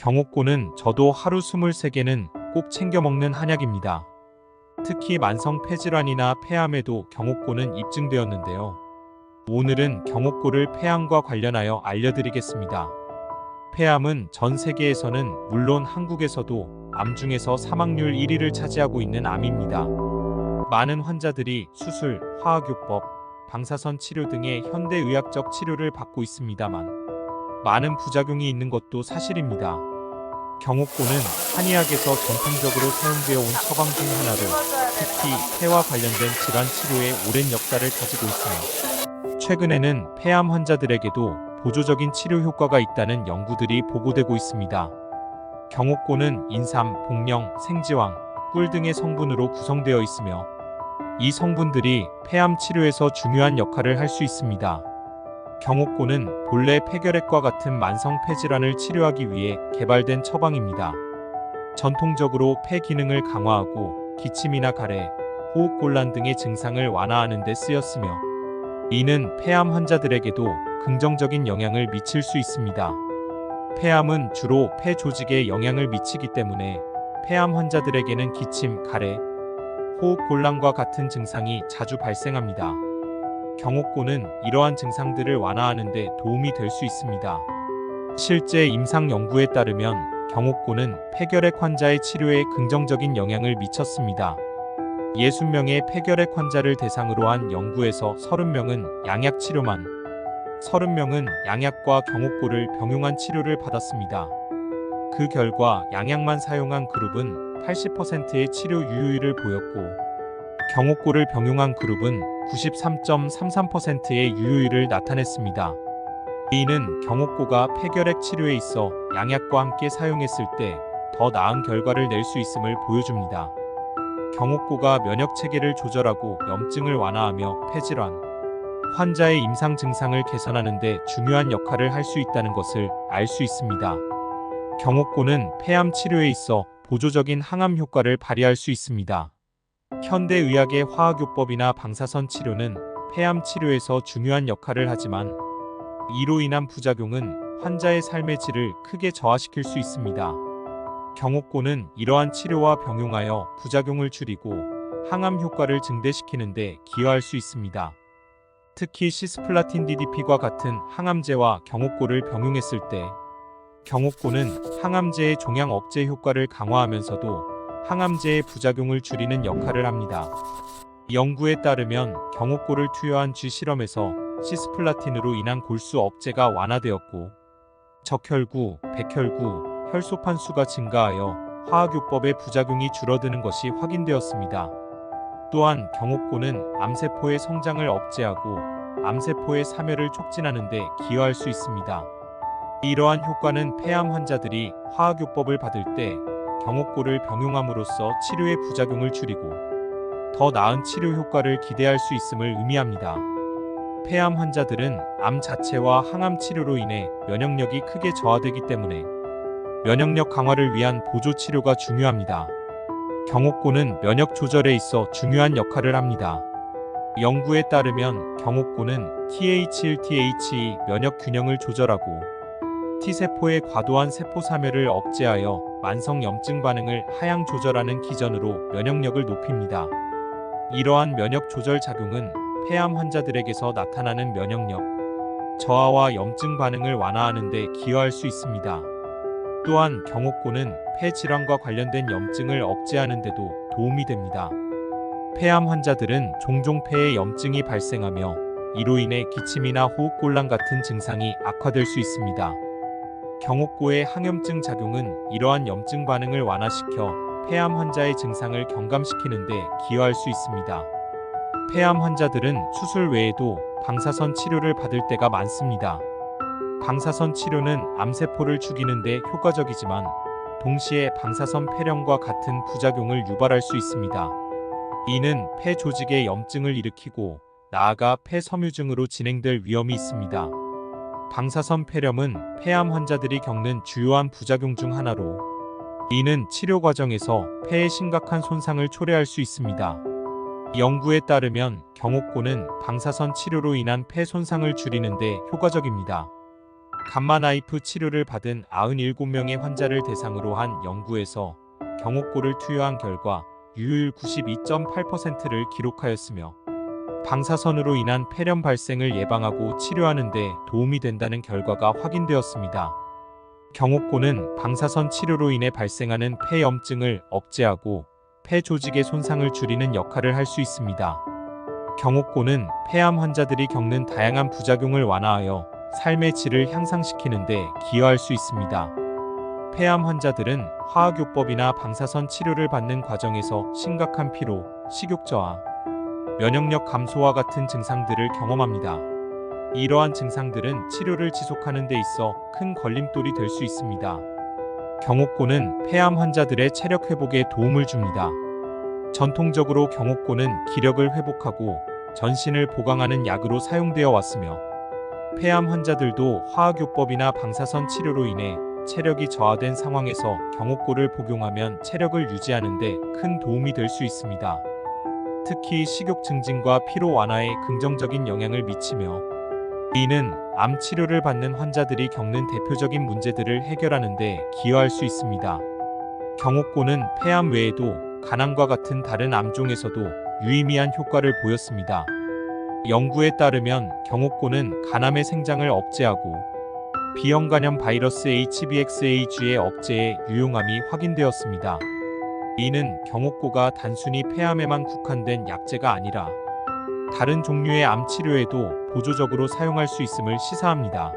경옥고는 저도 하루 23개는 꼭 챙겨 먹는 한약입니다. 특히 만성 폐질환이나 폐암에도 경옥고는 입증되었는데요. 오늘은 경옥고를 폐암과 관련하여 알려드리겠습니다. 폐암은 전 세계에서는 물론 한국에서도 암 중에서 사망률 1위를 차지하고 있는 암입니다. 많은 환자들이 수술, 화학요법, 방사선 치료 등의 현대의학적 치료를 받고 있습니다만 많은 부작용이 있는 것도 사실입니다. 경옥고는 한의학에서 전통적으로 사용되어 온 처방 중 하나로 특히 폐와 관련된 질환 치료에 오랜 역사를 가지고 있으며 최근에는 폐암 환자들에게도 보조적인 치료 효과가 있다는 연구들이 보고되고 있습니다. 경옥고는 인삼, 복령, 생지황, 꿀 등의 성분으로 구성되어 있으며 이 성분들이 폐암 치료에서 중요한 역할을 할 수 있습니다. 경옥고는 본래 폐결핵과 같은 만성 폐질환을 치료하기 위해 개발된 처방입니다. 전통적으로 폐 기능을 강화하고 기침이나 가래, 호흡곤란 등의 증상을 완화하는 데 쓰였으며 이는 폐암 환자들에게도 긍정적인 영향을 미칠 수 있습니다. 폐암은 주로 폐 조직에 영향을 미치기 때문에 폐암 환자들에게는 기침, 가래, 호흡곤란과 같은 증상이 자주 발생합니다. 경옥고는 이러한 증상들을 완화하는 데 도움이 될 수 있습니다. 실제 임상 연구에 따르면 경옥고는 폐결핵 환자의 치료에 긍정적인 영향을 미쳤습니다. 60명의 폐결핵 환자를 대상으로 한 연구에서 30명은 양약 치료만, 30명은 양약과 경옥고를 병용한 치료를 받았습니다. 그 결과 양약만 사용한 그룹은 80%의 치료 유효율을 보였고 경옥고를 병용한 그룹은 93.33%의 유효율을 나타냈습니다. 이는 경옥고가 폐결핵 치료에 있어 양약과 함께 사용했을 때 더 나은 결과를 낼 수 있음을 보여줍니다. 경옥고가 면역체계를 조절하고 염증을 완화하며 폐질환 환자의 임상 증상을 개선하는 데 중요한 역할을 할 수 있다는 것을 알 수 있습니다. 경옥고는 폐암 치료에 있어 보조적인 항암 효과를 발휘할 수 있습니다. 현대의학의 화학요법이나 방사선 치료는 폐암 치료에서 중요한 역할을 하지만 이로 인한 부작용은 환자의 삶의 질을 크게 저하시킬 수 있습니다. 경옥고는 이러한 치료와 병용하여 부작용을 줄이고 항암 효과를 증대시키는 데 기여할 수 있습니다. 특히 시스플라틴 DDP과 같은 항암제와 경옥고를 병용했을 때 경옥고는 항암제의 종양 억제 효과를 강화하면서도 항암제의 부작용을 줄이는 역할을 합니다. 연구에 따르면 경옥고를 투여한 쥐 실험에서 시스플라틴으로 인한 골수 억제가 완화되었고 적혈구, 백혈구, 혈소판 수가 증가하여 화학요법의 부작용이 줄어드는 것이 확인되었습니다. 또한 경옥고는 암세포의 성장을 억제하고 암세포의 사멸을 촉진하는 데 기여할 수 있습니다. 이러한 효과는 폐암 환자들이 화학요법을 받을 때 경옥고를 병용함으로써 치료의 부작용을 줄이고 더 나은 치료 효과를 기대할 수 있음을 의미합니다. 폐암 환자들은 암 자체와 항암 치료로 인해 면역력이 크게 저하되기 때문에 면역력 강화를 위한 보조 치료가 중요합니다. 경옥고는 면역 조절에 있어 중요한 역할을 합니다. 연구에 따르면 경옥고는 TH1-THE 면역 균형을 조절하고 T세포의 과도한 세포 사멸을 억제하여 만성 염증 반응을 하향 조절하는 기전으로 면역력을 높입니다. 이러한 면역 조절 작용은 폐암 환자들에게서 나타나는 면역력 저하와 염증 반응을 완화하는 데 기여할 수 있습니다. 또한 경옥고는 폐 질환과 관련된 염증을 억제하는 데도 도움이 됩니다. 폐암 환자들은 종종 폐에 염증이 발생하며 이로 인해 기침이나 호흡곤란 같은 증상이 악화될 수 있습니다. 경옥고의 항염증 작용은 이러한 염증 반응을 완화시켜 폐암 환자의 증상을 경감시키는 데 기여할 수 있습니다. 폐암 환자들은 수술 외에도 방사선 치료를 받을 때가 많습니다. 방사선 치료는 암세포를 죽이는 데 효과적이지만 동시에 방사선 폐렴과 같은 부작용을 유발할 수 있습니다. 이는 폐 조직에 염증을 일으키고 나아가 폐섬유증으로 진행될 위험이 있습니다. 방사선 폐렴은 폐암 환자들이 겪는 주요한 부작용 중 하나로 이는 치료 과정에서 폐에 심각한 손상을 초래할 수 있습니다. 연구에 따르면 경옥고는 방사선 치료로 인한 폐 손상을 줄이는 데 효과적입니다. 감마나이프 치료를 받은 97명의 환자를 대상으로 한 연구에서 경옥고를 투여한 결과 유효율 92.8%를 기록하였으며 방사선으로 인한 폐렴 발생을 예방하고 치료하는 데 도움이 된다는 결과가 확인되었습니다. 경옥고는 방사선 치료로 인해 발생하는 폐염증을 억제하고 폐 조직의 손상을 줄이는 역할을 할 수 있습니다. 경옥고는 폐암 환자들이 겪는 다양한 부작용을 완화하여 삶의 질을 향상시키는 데 기여할 수 있습니다. 폐암 환자들은 화학요법이나 방사선 치료를 받는 과정에서 심각한 피로, 식욕 저하, 면역력 감소와 같은 증상들을 경험합니다. 이러한 증상들은 치료를 지속하는 데 있어 큰 걸림돌이 될 수 있습니다. 경옥고는 폐암 환자들의 체력 회복에 도움을 줍니다. 전통적으로 경옥고는 기력을 회복하고 전신을 보강하는 약으로 사용되어 왔으며 폐암 환자들도 화학요법이나 방사선 치료로 인해 체력이 저하된 상황에서 경옥고를 복용하면 체력을 유지하는 데 큰 도움이 될 수 있습니다. 특히 식욕 증진과 피로 완화에 긍정적인 영향을 미치며 이는 암 치료를 받는 환자들이 겪는 대표적인 문제들을 해결하는 데 기여할 수 있습니다. 경옥고는 폐암 외에도 간암과 같은 다른 암종에서도 유의미한 효과를 보였습니다. 연구에 따르면 경옥고는 간암의 생장을 억제하고 B형 간염 바이러스 HBxAg의 억제에 유용함이 확인되었습니다. 이는 경옥고가 단순히 폐암에만 국한된 약제가 아니라 다른 종류의 암 치료에도 보조적으로 사용할 수 있음을 시사합니다.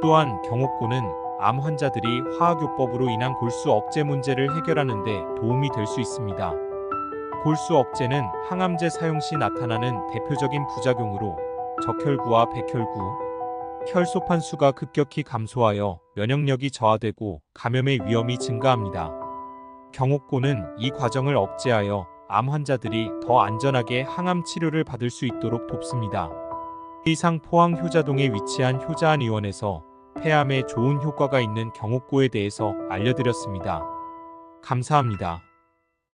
또한 경옥고는 암 환자들이 화학요법으로 인한 골수 억제 문제를 해결하는 데 도움이 될 수 있습니다. 골수 억제는 항암제 사용 시 나타나는 대표적인 부작용으로 적혈구와 백혈구, 혈소판 수가 급격히 감소하여 면역력이 저하되고 감염의 위험이 증가합니다. 경옥고는 이 과정을 억제하여 암 환자들이 더 안전하게 항암 치료를 받을 수 있도록 돕습니다. 이상 포항 효자동에 위치한 효자한의원에서 폐암에 좋은 효과가 있는 경옥고에 대해서 알려드렸습니다. 감사합니다.